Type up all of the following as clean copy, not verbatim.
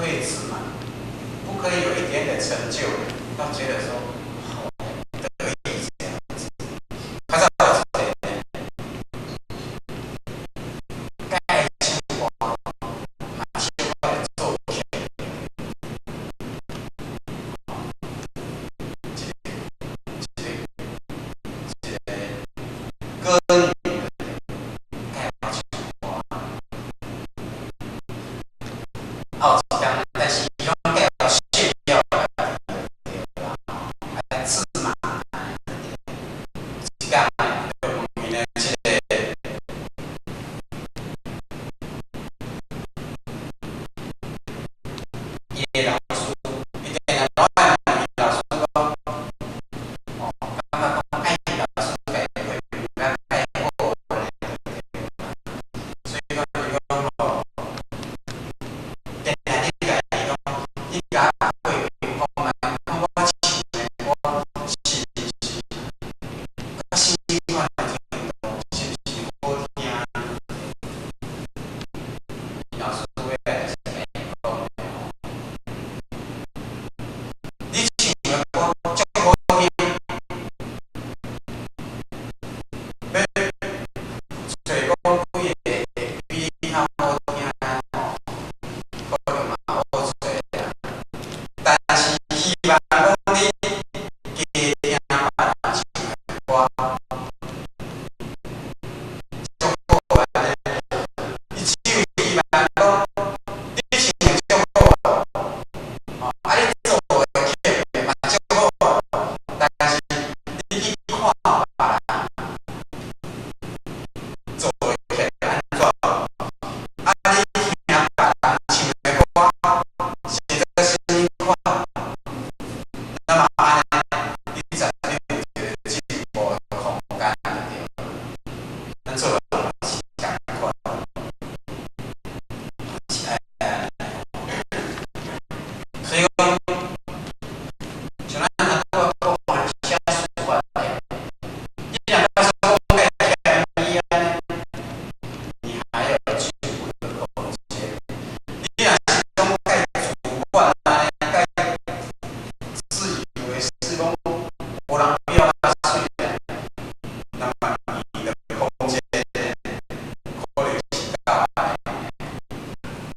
以自满，不可以有一点点成就，要觉得说好得意这样子。他在我这里该情况，哪些话的做片，歌女该把情话，好强在形容该要炫耀的，还自满，这个我们呢是。也老师，一定老板老师说，哦，刚刚爱老师给会，刚爱过，所以讲伊讲吼，电台你个伊讲，你甲会讲嘛，讲我是我是我心里话听到，是好听，老师会来是讲。你唱的歌足好听，要找讲几个比你较好听的吼，可能嘛好找啦。但是希望讲你加听别人唱的歌，足好安尼。伊只有希望讲你唱的足好，哦，啊你做的欠嘛足好，但是你去看别人做的欠安怎？啊你听别人唱的歌，实在是你看，那么安尼，你才你有一个进步的空间就对了。咱做人是共款，是爱安尼。所以讲，像咱很多讲写书法的，你两个说讲该天一安，你还有进步的空间。你若是讲该主观安尼，该自以为是讲无人比我较水的，那么你的空间可能是到来，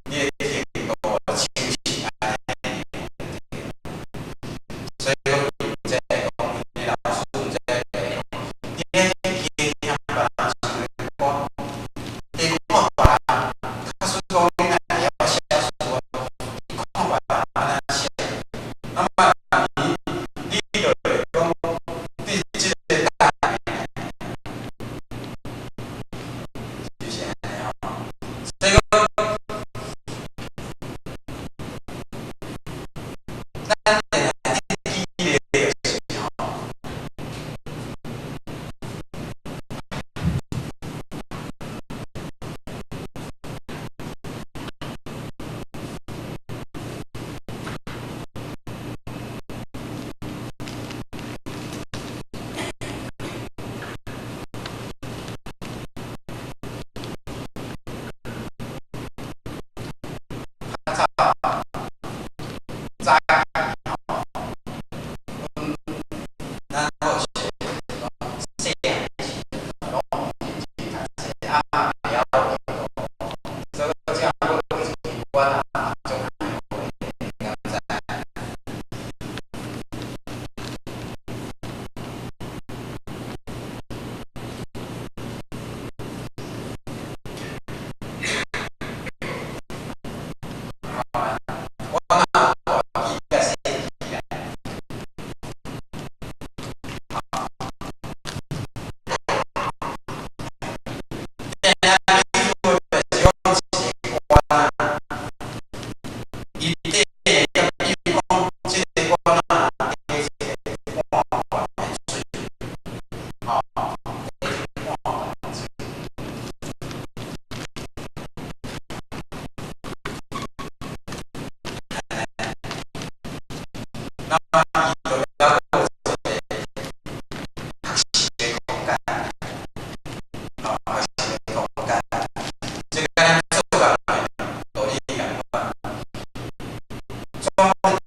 你会听到我的清醒安尼。所以讲，这讲你老师这个，你听别人唱的歌，你看别人，假使讲你若要写书，看别人安怎写，那么你就会讲，你这个答案就是安尼哦。所以讲，咱记咧就是吼。较早早起方的